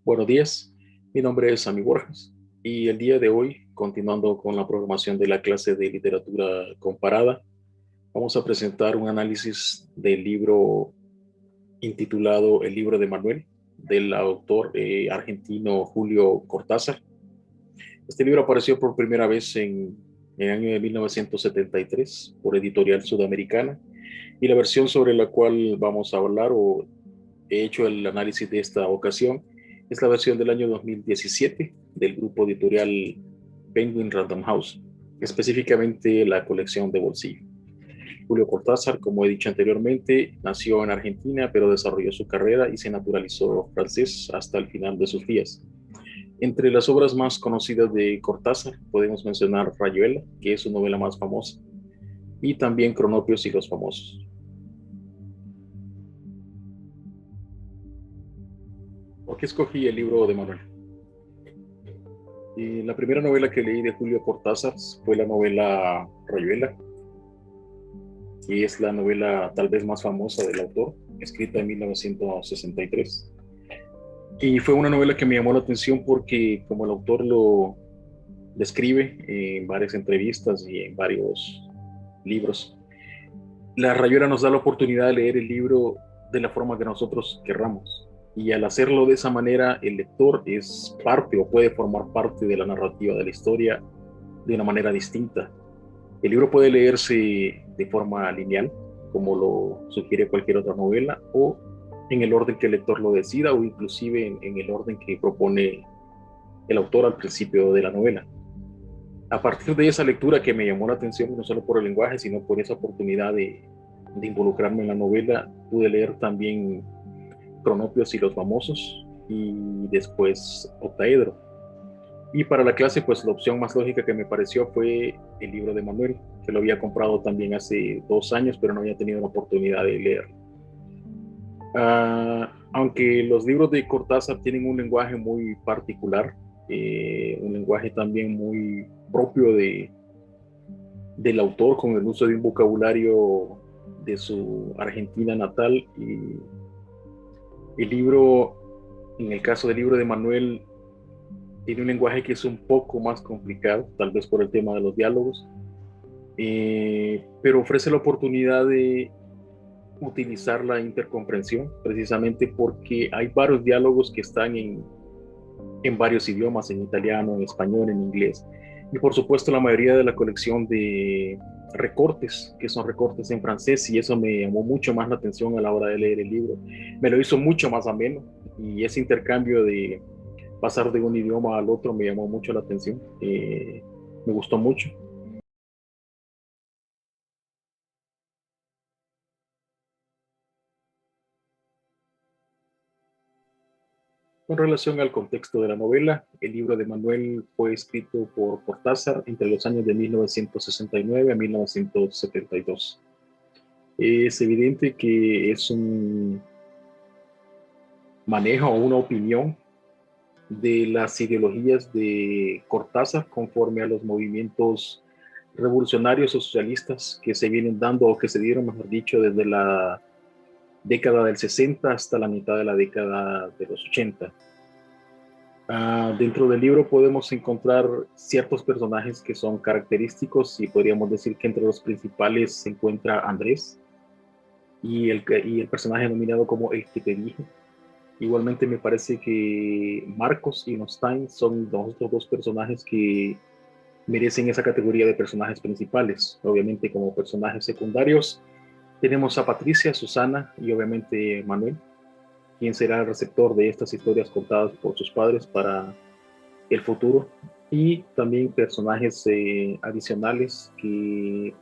Buenos días, mi nombre es Sammy Borjas y el día de hoy, continuando con la programación de la clase de literatura comparada, vamos a presentar un análisis del libro intitulado El libro de Manuel, del autor argentino Julio Cortázar. Este libro apareció por primera vez en el año de 1973 por Editorial Sudamericana, y la versión sobre la cual vamos a hablar o he hecho el análisis de esta ocasión es la versión del año 2017 del grupo editorial Penguin Random House, específicamente la colección de bolsillo. Julio Cortázar, como he dicho anteriormente, nació en Argentina, pero desarrolló su carrera y se naturalizó francés hasta el final de sus días. Entre las obras más conocidas de Cortázar podemos mencionar Rayuela, que es su novela más famosa, y también Cronopios y los famosos. ¿Por qué escogí el libro de Manuel? La primera novela que leí de Julio Cortázar fue la novela Rayuela, que es la novela tal vez más famosa del autor, escrita en 1963. Y fue una novela que me llamó la atención porque, como el autor lo describe en varias entrevistas y en varios libros, la Rayuela nos da la oportunidad de leer el libro de la forma que nosotros querramos. Y al hacerlo de esa manera, el lector es parte o puede formar parte de la narrativa de la historia de una manera distinta. El libro puede leerse de forma lineal, como lo sugiere cualquier otra novela, o en el orden que el lector lo decida, o inclusive en el orden que propone el autor al principio de la novela. A partir de esa lectura que me llamó la atención, no solo por el lenguaje, sino por esa oportunidad de involucrarme en la novela, pude leer también Cronopios y los famosos, y después Octaedro. Y para la clase, pues la opción más lógica que me pareció fue el libro de Manuel, que lo había comprado también hace 2 años, pero no había tenido la oportunidad de leer. Aunque los libros de Cortázar tienen un lenguaje muy particular, un lenguaje también muy propio del autor, con el uso de un vocabulario de su Argentina natal. Y el libro, en el caso del libro de Manuel, tiene un lenguaje que es un poco más complicado, tal vez por el tema de los diálogos, pero ofrece la oportunidad de utilizar la intercomprensión, precisamente porque hay varios diálogos que están en varios idiomas, en italiano, en español, en inglés. Y por supuesto la mayoría de la colección de recortes, que son recortes en francés, y eso me llamó mucho más la atención a la hora de leer el libro. Me lo hizo mucho más ameno, y ese intercambio de pasar de un idioma al otro me llamó mucho la atención. Me gustó mucho. Con relación al contexto de la novela, el libro de Manuel fue escrito por Cortázar entre los años de 1969 a 1972. Es evidente que es un manejo o una opinión de las ideologías de Cortázar conforme a los movimientos revolucionarios o socialistas que se vienen dando o que se dieron, mejor dicho, desde la década del 60 hasta la mitad de la década de los 80. Dentro del libro podemos encontrar ciertos personajes que son característicos, y podríamos decir que entre los principales se encuentra Andrés y el personaje nominado como El que te dije. Igualmente me parece que Marcos y Nostine son los otros dos personajes que merecen esa categoría de personajes principales. Obviamente como personajes secundarios tenemos a Patricia, Susana y obviamente Manuel, quien será el receptor de estas historias contadas por sus padres para el futuro, y también personajes adicionales que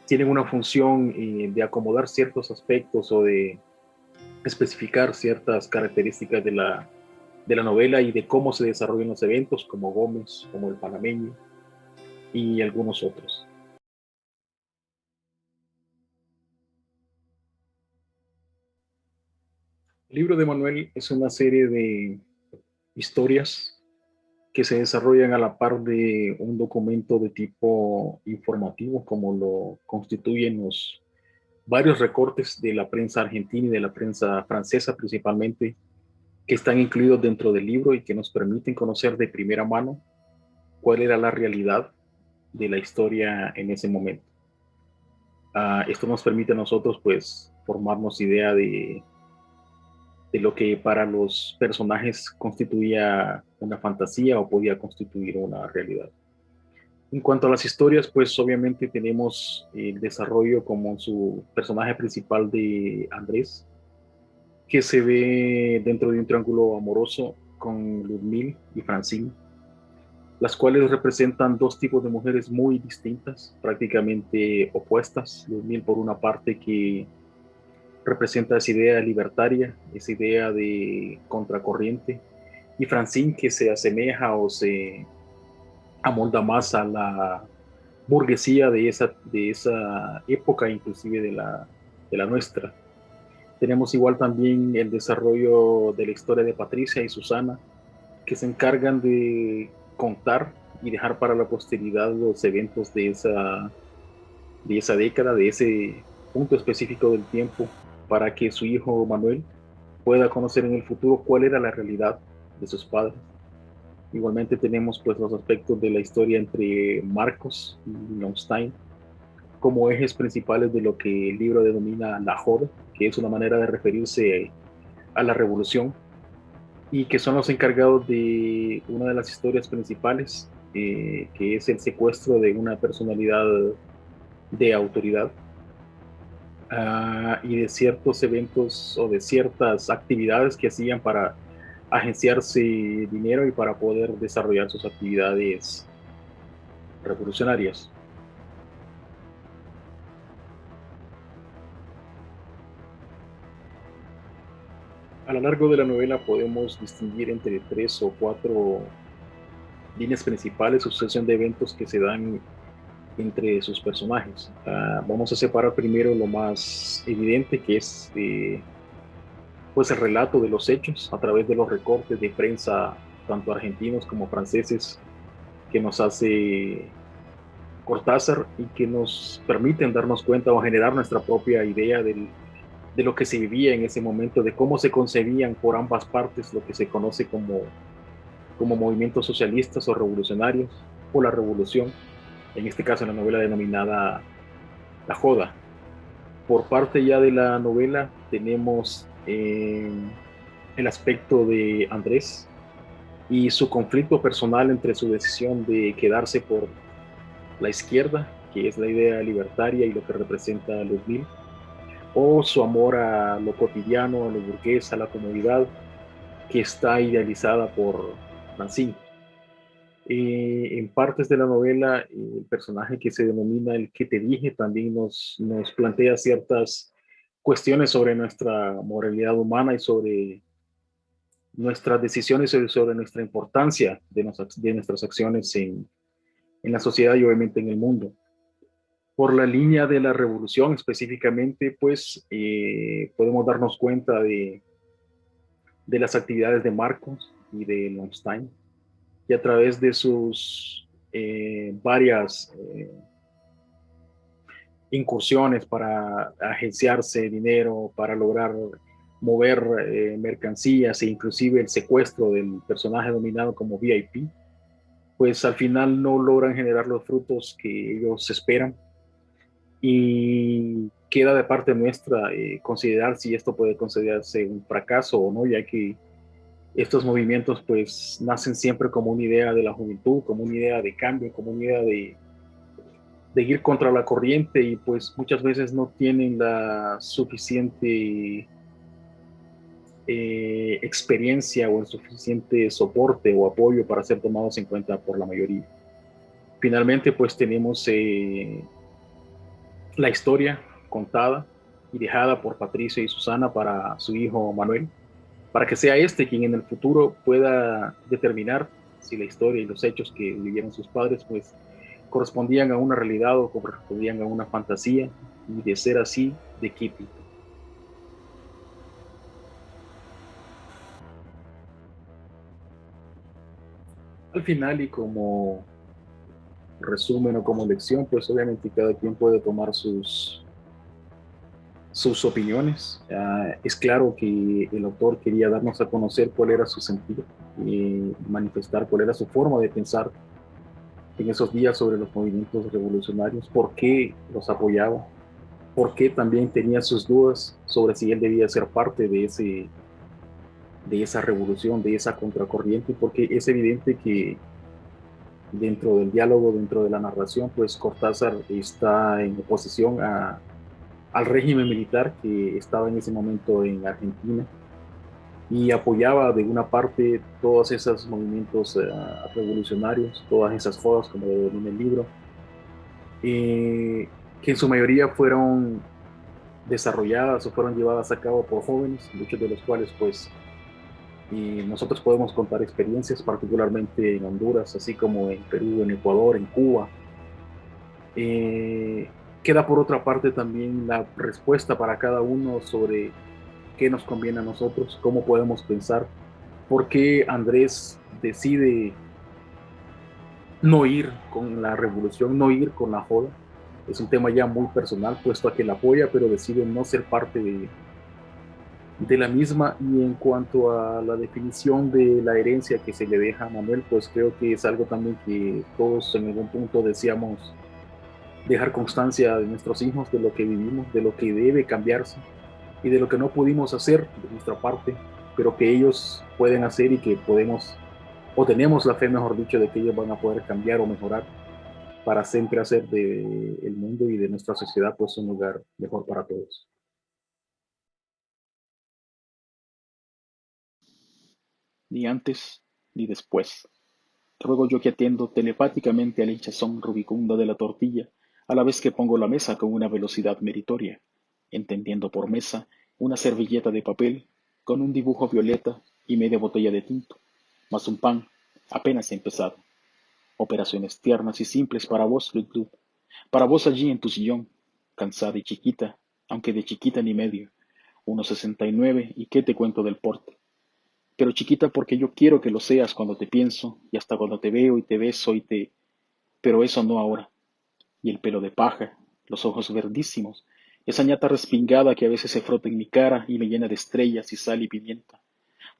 tienen una función de acomodar ciertos aspectos o de especificar ciertas características de la novela y de cómo se desarrollan los eventos, como Gómez, como el panameño y algunos otros. El libro de Manuel es una serie de historias que se desarrollan a la par de un documento de tipo informativo, como lo constituyen los varios recortes de la prensa argentina y de la prensa francesa principalmente, que están incluidos dentro del libro y que nos permiten conocer de primera mano cuál era la realidad de la historia en ese momento. Esto nos permite a nosotros pues formarnos idea de lo que para los personajes constituía una fantasía o podía constituir una realidad. En cuanto a las historias, pues obviamente tenemos el desarrollo como su personaje principal de Andrés, que se ve dentro de un triángulo amoroso con Ludmilla y Francine, las cuales representan dos tipos de mujeres muy distintas, prácticamente opuestas. Ludmilla, por una parte, que representa esa idea libertaria, esa idea de contracorriente, y Francine, que se asemeja o se amolda más a la burguesía de esa época, inclusive de la nuestra. Tenemos igual también el desarrollo de la historia de Patricia y Susana, que se encargan de contar y dejar para la posteridad los eventos de esa década, de ese punto específico del tiempo, para que su hijo Manuel pueda conocer en el futuro cuál era la realidad de sus padres. Igualmente tenemos pues los aspectos de la historia entre Marcos y Lonstein como ejes principales de lo que el libro denomina la joda, que es una manera de referirse a la revolución, y que son los encargados de una de las historias principales, que es el secuestro de una personalidad de autoridad, y de ciertos eventos o de ciertas actividades que hacían para agenciarse dinero y para poder desarrollar sus actividades revolucionarias. A lo largo de la novela podemos distinguir entre tres o cuatro líneas principales, sucesión de eventos que se dan entre sus personajes. Vamos a separar primero lo más evidente, que es pues el relato de los hechos a través de los recortes de prensa, tanto argentinos como franceses, que nos hace Cortázar y que nos permiten darnos cuenta o generar nuestra propia idea de lo que se vivía en ese momento, de cómo se concebían por ambas partes lo que se conoce como movimientos socialistas o revolucionarios, o la revolución, en este caso en la novela denominada La Joda. Por parte ya de la novela tenemos el aspecto de Andrés y su conflicto personal entre su decisión de quedarse por la izquierda, que es la idea libertaria y lo que representa Ludmilla, o su amor a lo cotidiano, a lo burgués, a la comodidad, que está idealizada por Francine. En partes de la novela, el personaje que se denomina el que te dije también nos plantea ciertas cuestiones sobre nuestra moralidad humana y sobre nuestras decisiones y sobre nuestra importancia de nuestras acciones en la sociedad y obviamente en el mundo. Por la línea de la revolución específicamente, pues podemos darnos cuenta de las actividades de Marcos y de Lonstein, y a través de sus varias incursiones para agenciarse dinero, para lograr mover mercancías e inclusive el secuestro del personaje dominado como VIP, pues al final no logran generar los frutos que ellos esperan, y queda de parte nuestra considerar si esto puede considerarse un fracaso o no, ya que estos movimientos pues nacen siempre como una idea de la juventud, como una idea de cambio, como una idea de ir contra la corriente, y pues muchas veces no tienen la suficiente experiencia o el suficiente soporte o apoyo para ser tomados en cuenta por la mayoría. Finalmente pues tenemos la historia contada y dejada por Patricio y Susana para su hijo Manuel, para que sea este quien en el futuro pueda determinar si la historia y los hechos que vivieron sus padres pues correspondían a una realidad o correspondían a una fantasía, y de ser así, de qué tipo. Al final, y como resumen o como lección, pues obviamente cada quien puede tomar sus opiniones. Es claro que el autor quería darnos a conocer cuál era su sentido y manifestar cuál era su forma de pensar en esos días sobre los movimientos revolucionarios, por qué los apoyaba, por qué también tenía sus dudas sobre si él debía ser parte de esa revolución, de esa contracorriente, porque es evidente que dentro del diálogo, dentro de la narración, pues Cortázar está en oposición al régimen militar que estaba en ese momento en Argentina y apoyaba de una parte todos esos movimientos revolucionarios, todas esas jodas, como lo denomina el libro, que en su mayoría fueron desarrolladas o fueron llevadas a cabo por jóvenes, muchos de los cuales pues y nosotros podemos contar experiencias, particularmente en Honduras, así como en Perú, en Ecuador, en Cuba. Eh, Queda por otra parte también la respuesta para cada uno sobre qué nos conviene a nosotros, cómo podemos pensar, por qué Andrés decide no ir con la revolución, no ir con la joda. Es un tema ya muy personal, puesto a que la apoya, pero decide no ser parte de la misma. Y en cuanto a la definición de la herencia que se le deja a Manuel, pues creo que es algo también que todos en algún punto deseamos dejar constancia de nuestros hijos, de lo que vivimos, de lo que debe cambiarse y de lo que no pudimos hacer de nuestra parte, pero que ellos pueden hacer y que podemos, o tenemos la fe, mejor dicho, de que ellos van a poder cambiar o mejorar para siempre hacer de el mundo y de nuestra sociedad pues un lugar mejor para todos. Ni antes ni después. Ruego yo que atiendo telepáticamente a la hinchazón rubicunda de la tortilla, a la vez que pongo la mesa con una velocidad meritoria, entendiendo por mesa una servilleta de papel con un dibujo violeta y media botella de tinto, más un pan apenas empezado. Operaciones tiernas y simples para vos, Lud, para vos allí en tu sillón, cansada y chiquita, aunque de chiquita ni medio, 1,69 y qué te cuento del porte. Pero chiquita porque yo quiero que lo seas cuando te pienso y hasta cuando te veo y te beso y te... Pero eso no ahora. Y el pelo de paja, los ojos verdísimos, esa ñata respingada que a veces se frota en mi cara y me llena de estrellas y sal y pimienta.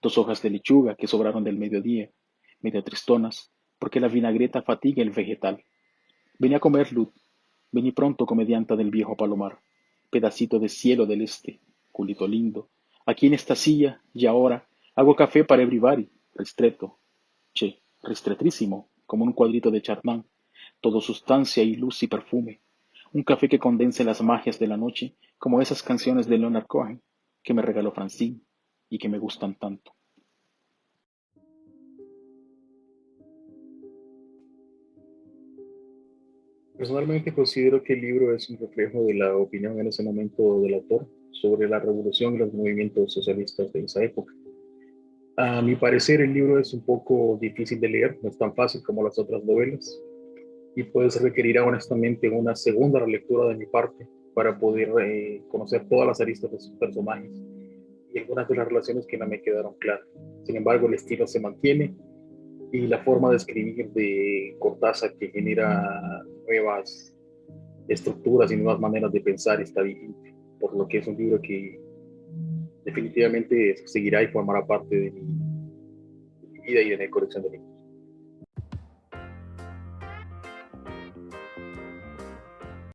2 hojas de lechuga que sobraron del mediodía, medio tristonas, porque la vinagreta fatiga el vegetal. Vení a comer, Lud. Vení pronto, comedianta del viejo palomar. Pedacito de cielo del este, culito lindo. Aquí en esta silla, y ahora, hago café para everybody. Ristreto. Che, ristretrísimo, como un cuadrito de Chardin. Todo sustancia y luz y perfume. Un café que condense las magias de la noche, como esas canciones de Leonard Cohen, que me regaló Francine, y que me gustan tanto. Personalmente considero que el libro es un reflejo de la opinión en ese momento del autor sobre la revolución y los movimientos socialistas de esa época. A mi parecer, el libro es un poco difícil de leer, no es tan fácil como las otras novelas, y pues requerirá honestamente una segunda relectura de mi parte para poder conocer todas las aristas de sus personajes y algunas de las relaciones que no me quedaron claras. Sin embargo, el estilo se mantiene y la forma de escribir de Cortázar que genera nuevas estructuras y nuevas maneras de pensar está vigente, por lo que es un libro que definitivamente seguirá y formará parte de mi vida y de mi colección de libros.